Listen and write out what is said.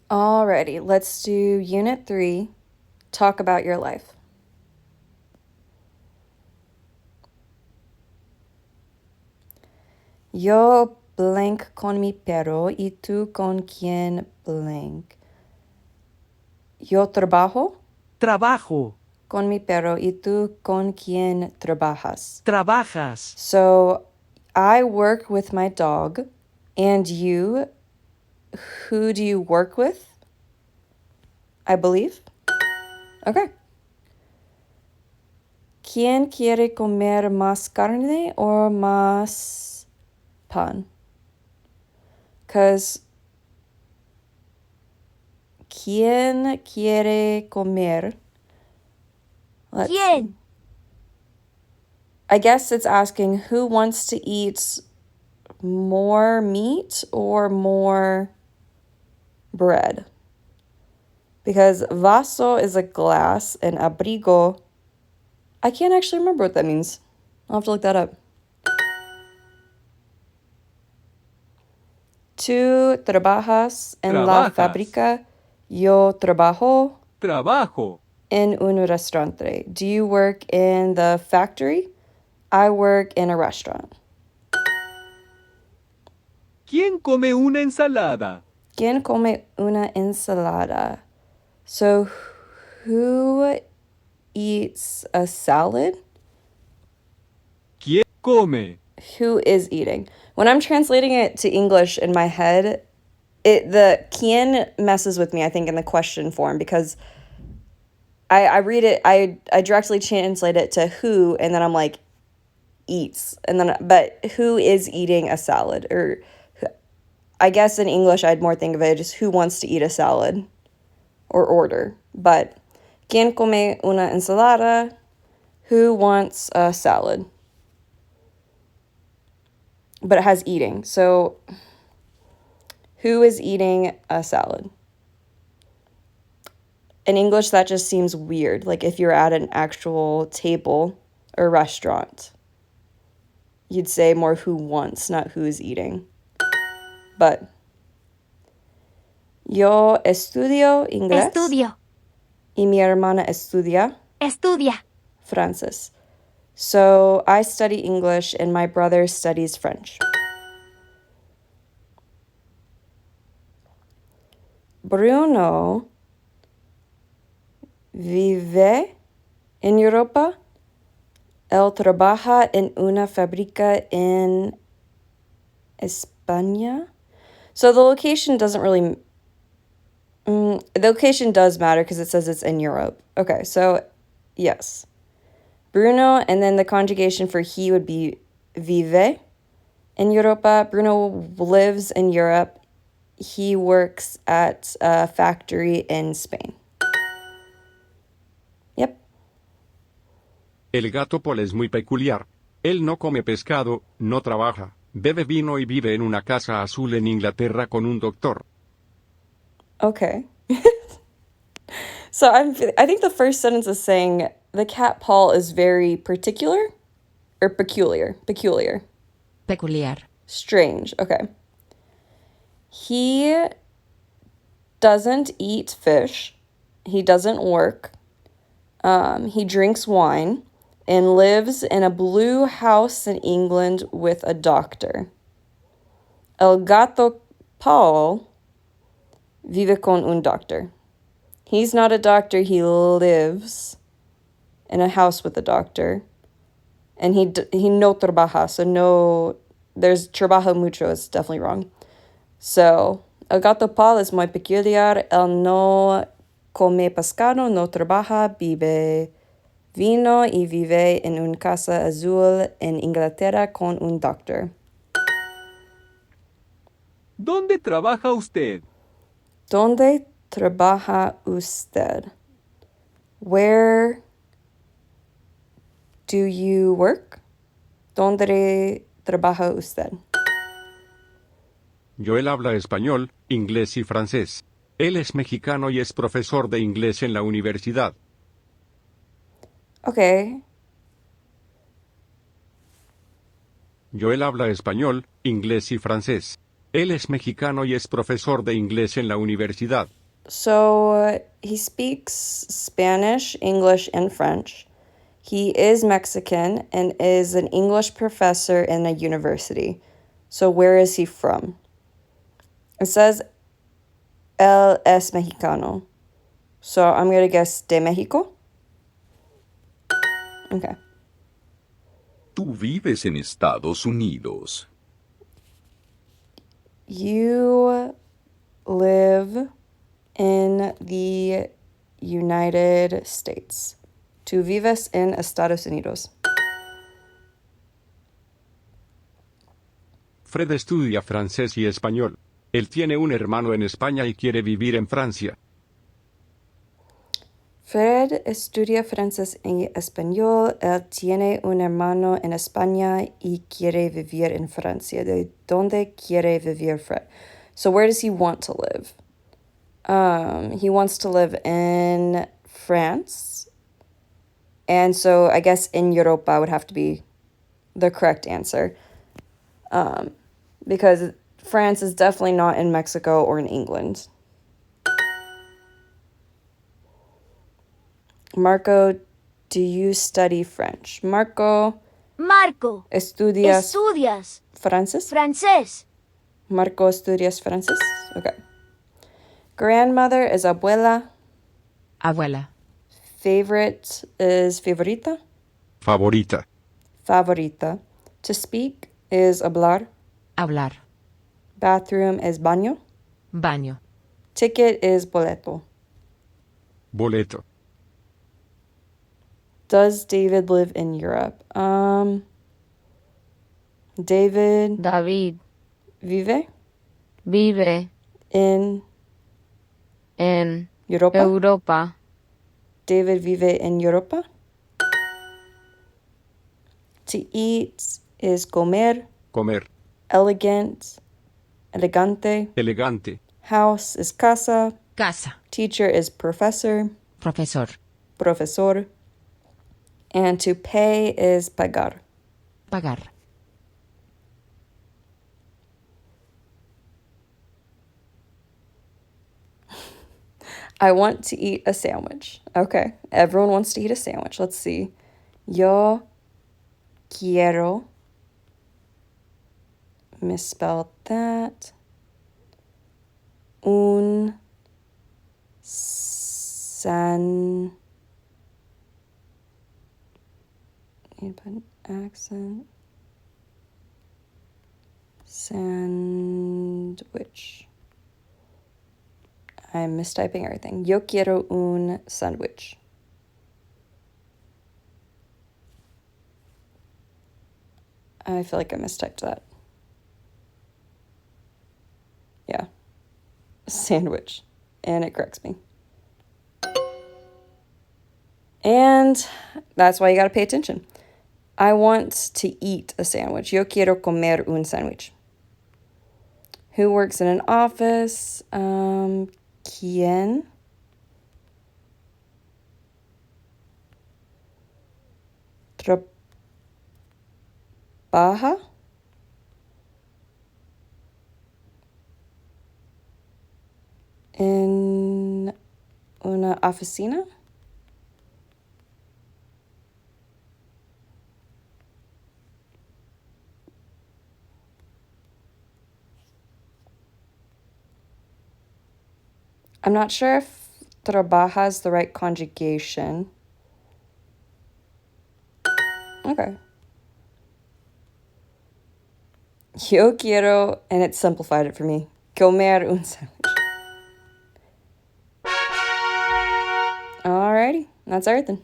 Alrighty, let's do Unit 3, talk about your life. Yo blank con mi perro y tú con quién blank. Yo trabajo Trabajo. con mi perro y tú con quién trabajas. Trabajas. So I work with my dog, and you, who do you work with? I believe. Okay. ¿Quién quiere comer más carne o más pan? Because ¿quién quiere comer? Let's ¿Quién? see. I guess it's asking who wants to eat more meat or more bread. Because vaso is a glass and abrigo, I can't actually remember what that means. I'll have to look that up. Tú trabajas en la Trabajas. fábrica. Yo trabajo Trabajo. en un restaurante. Do you work in the factory? I work in a restaurant. ¿Quién come una ensalada? ¿Quién come una ensalada? So, who eats a salad? ¿Quién come? Who is eating? When I'm translating it to English in my head, the quién messes with me, I think, in the question form, because I read it, I directly translate it to who, and then I'm like, eats, and then, but who is eating a salad? Or I guess in English, I'd more think of it as who wants to eat a salad or order. But ¿quién come una ensalada? Who wants a salad? But it has eating. So who is eating a salad? In English, that just seems weird. Like if you're at an actual table or restaurant, you'd say more who wants, not who's eating. But yo estudio inglés. Estudio. Y mi hermana estudia Estudia. francés. So I study English and my brother studies French. Bruno vive en Europa. Él trabaja en una fábrica en España. So the location doesn't really... the location does matter because it says it's in Europe. Okay, so yes. Bruno, and then the conjugation for he would be vive in Europa. Bruno lives in Europe. He works at a factory in Spain. Yep. El gato Paul es muy peculiar. Él no come pescado, no trabaja, bebe vino y vive en una casa azul en Inglaterra con un doctor. Okay. So I think the first sentence is saying the cat Paul is very particular or peculiar. Peculiar. Strange. Okay. He doesn't eat fish. He doesn't work. He drinks wine and lives in a blue house in England with a doctor. El gato Paul vive con un doctor. He's not a doctor, he lives in a house with a doctor. And he no trabaja, so no, there's trabaja mucho, it's definitely wrong. So, el gato Paul es muy peculiar, él no come pescado, no trabaja, vive vino y vive en una casa azul en Inglaterra con un doctor. ¿Dónde trabaja usted? ¿Dónde trabaja usted? Where do you work? ¿Dónde trabaja usted? Joel habla español, inglés y francés. Él es mexicano y es profesor de inglés en la universidad. Okay. Joel habla español, inglés y francés. Él es mexicano y es profesor de inglés en la universidad. So he speaks Spanish, English, and French. He is Mexican and is an English professor in a university. So where is he from? It says él es mexicano. So I'm going to guess de Mexico. Okay. Tú vives en Estados Unidos. You live in the United States. Tú vives en Estados Unidos. Fred estudia francés y español. Él tiene un hermano en España y quiere vivir en Francia. Fred estudia francés y español. Él tiene un hermano en España y quiere vivir en Francia. ¿De dónde quiere vivir Fred? So where does he want to live? He wants to live in France. And so I guess in Europa would have to be the correct answer. Because France is definitely not in Mexico or in England. Marco, do you study French? Marco, Marco, ¿estudias estudias francés? francés. Marco, ¿estudias francés? Okay. Grandmother is abuela. Abuela. Favorite is favorita. Favorita. Favorita. To speak is hablar. Hablar. Bathroom is baño. Baño. Ticket is boleto. Boleto. Does David live in Europe? David David vive vive in en Europa. Europa. David vive en Europa. To eat is comer. Comer. Elegant, elegante. Elegante. House is casa. Casa. Teacher is professor. Profesor. Profesor. And to pay is pagar. Pagar. I want to eat a sandwich. Okay, everyone wants to eat a sandwich. Let's see. Yo quiero. Misspelled that. Un san. Need to put an accent. Sandwich. I'm mistyping everything. Yo quiero un sandwich. I feel like I mistyped that. Yeah. Sandwich. And it corrects me. And that's why you gotta pay attention. I want to eat a sandwich. Yo quiero comer un sandwich. Who works in an office? ¿Quién? Trabaja? En una oficina? I'm not sure if trabaja is the right conjugation. Okay. Yo quiero, and it simplified it for me, comer un sandwich. Alrighty, that's everything.